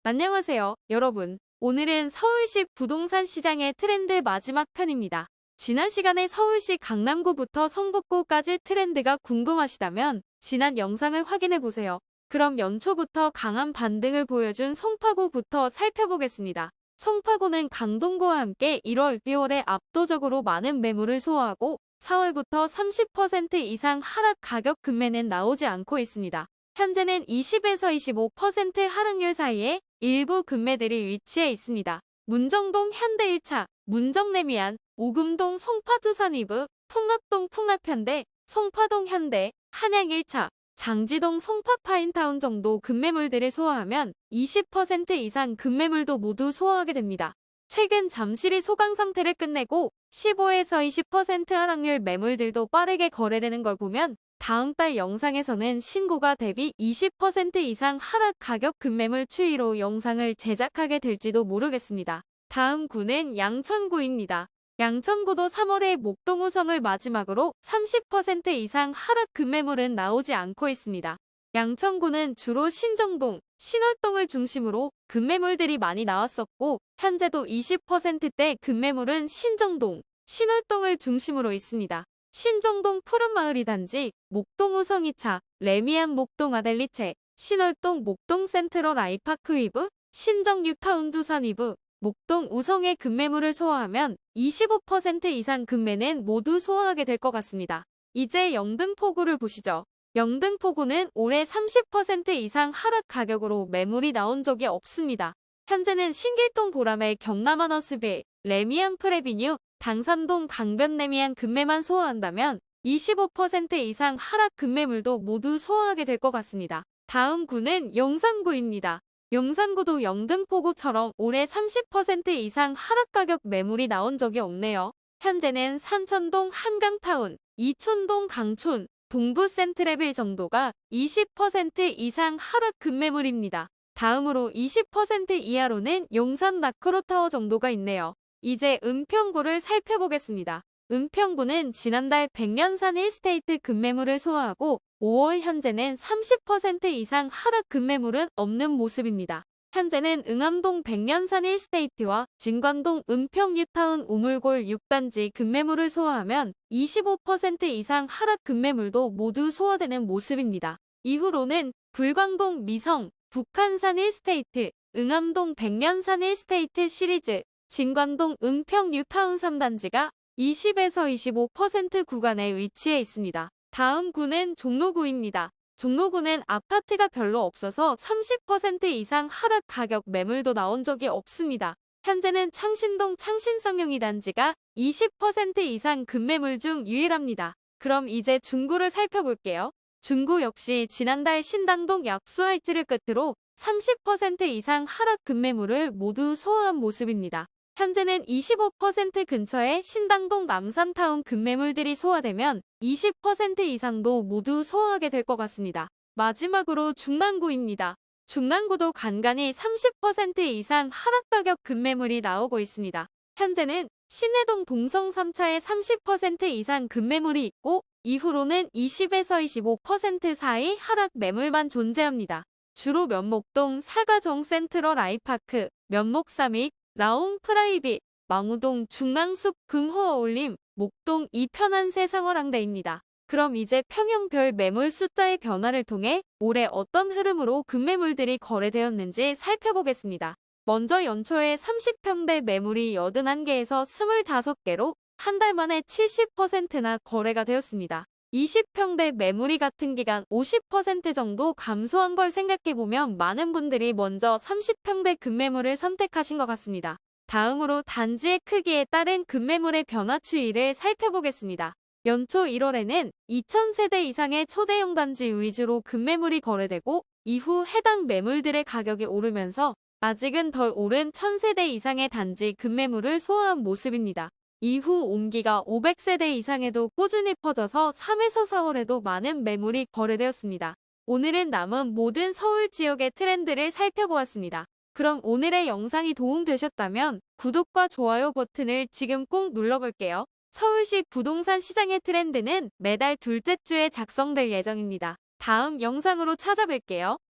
안녕하세요, 여러분. 오늘은 서울시 부동산 시장의 트렌드 마지막 편입니다. 지난 시간에 서울시 강남구부터 성북구까지 트렌드가 궁금하시다면 지난 영상을 확인해 보세요. 그럼 연초부터 강한 반등을 보여준 송파구부터 살펴보겠습니다. 송파구는 강동구와 함께 1월, 2월에 압도적으로 많은 매물을 소화하고 4월부터 30% 이상 하락 가격 금매는 나오지 않고 있습니다. 현재는 20에서 25% 하락률 사이에 일부 금매들이 위치해 있습니다. 문정동 현대 1차, 문정레미안, 오금동 송파두산 이브, 풍납동 풍납현대, 송파동 현대, 한양 1차, 장지동 송파파인타운 정도 금매물들을 소화하면 20% 이상 금매물도 모두 소화하게 됩니다. 최근 잠실이 소강 상태를 끝내고 15에서 20% 하락률 매물들도 빠르게 거래되는 걸 보면 다음 달 영상에서는 신고가 대비 20% 이상 하락 가격 급매물 추이로 영상을 제작하게 될지도 모르겠습니다. 다음 구는 양천구입니다. 양천구도 3월에 목동우성을 마지막으로 30% 이상 하락 급매물은 나오지 않고 있습니다. 양천구는 주로 신정동, 신월동을 중심으로 급매물들이 많이 나왔었고 현재도 20%대 급매물은 신정동, 신월동을 중심으로 있습니다. 신정동 푸른마을 2단지, 목동 우성 2차, 레미안 목동 아델리체, 신월동 목동 센트럴 아이파크 위브, 신정 뉴타운 두산 위브, 목동 우성의 급매물을 소화하면 25% 이상 급매는 모두 소화하게 될 것 같습니다. 이제 영등포구를 보시죠. 영등포구는 올해 30% 이상 하락 가격으로 매물이 나온 적이 없습니다. 현재는 신길동 보라매 경남아너스빌, 레미안 프레비뉴, 당산동 강변레미안 급매만 소화한다면 25% 이상 하락 급매물도 모두 소화하게 될 것 같습니다. 다음 구는 용산구입니다. 용산구도 영등포구처럼 올해 30% 이상 하락 가격 매물이 나온 적이 없네요. 현재는 산천동 한강타운, 이촌동 강촌, 동부 센트레빌 정도가 20% 이상 하락 급매물입니다. 다음으로 20% 이하로는 용산 나크로타워 정도가 있네요. 이제 은평구를 살펴보겠습니다. 은평구는 지난달 백년산 1스테이트 급매물을 소화하고 5월 현재는 30% 이상 하락 급매물은 없는 모습입니다. 현재는 응암동 백년산 1스테이트와 진관동 은평 뉴타운 우물골 6단지 급매물을 소화하면 25% 이상 하락 급매물도 모두 소화되는 모습입니다. 이후로는 불광동 미성, 북한산 1스테이트, 응암동 백년산 1스테이트 시리즈, 진관동 은평 뉴타운 3단지가 20에서 25% 구간에 위치해 있습니다. 다음 구는 종로구입니다. 종로구는 아파트가 별로 없어서 30% 이상 하락 가격 매물도 나온 적이 없습니다. 현재는 창신동 창신성용 2단지가 20% 이상 급매물 중 유일합니다. 그럼 이제 중구를 살펴볼게요. 중구 역시 지난달 신당동 약수하이츠를 끝으로 30% 이상 하락 급매물을 모두 소화한 모습입니다. 현재는 25% 근처에 신당동 남산타운 급매물들이 소화되면 20% 이상도 모두 소화하게 될 것 같습니다. 마지막으로 중랑구입니다. 중랑구도 간간히 30% 이상 하락 가격 급매물이 나오고 있습니다. 현재는 신내동 동성 3차에 30% 이상 급매물이 있고 이후로는 20에서 25% 사이 하락 매물만 존재합니다. 주로 면목동 사가정 센트럴 아이파크, 면목삼익, 라온 프라이빗, 망우동 중랑숲 금호어울림, 목동 이편한 세상어랑대입니다. 그럼 이제 평형별 매물 숫자의 변화를 통해 올해 어떤 흐름으로 급매물들이 거래되었는지 살펴보겠습니다. 먼저 연초에 30평대 매물이 81개에서 25개로 한 달 만에 70%나 거래가 되었습니다. 20평대 매물이 같은 기간 50% 정도 감소한 걸 생각해보면 많은 분들이 먼저 30평대 급매물을 선택하신 것 같습니다. 다음으로 단지의 크기에 따른 급매물의 변화 추이를 살펴보겠습니다. 연초 1월에는 2000세대 이상의 초대형 단지 위주로 급매물이 거래되고 이후 해당 매물들의 가격이 오르면서 아직은 덜 오른 1000세대 이상의 단지 급매물을 소화한 모습입니다. 이후 온기가 500세대 이상에도 꾸준히 퍼져서 3에서 4월에도 많은 매물이 거래되었습니다. 오늘은 남은 모든 서울 지역의 트렌드를 살펴보았습니다. 그럼 오늘의 영상이 도움되셨다면 구독과 좋아요 버튼을 지금 꼭 눌러볼게요. 서울시 부동산 시장의 트렌드는 매달 둘째 주에 작성될 예정입니다. 다음 영상으로 찾아뵐게요.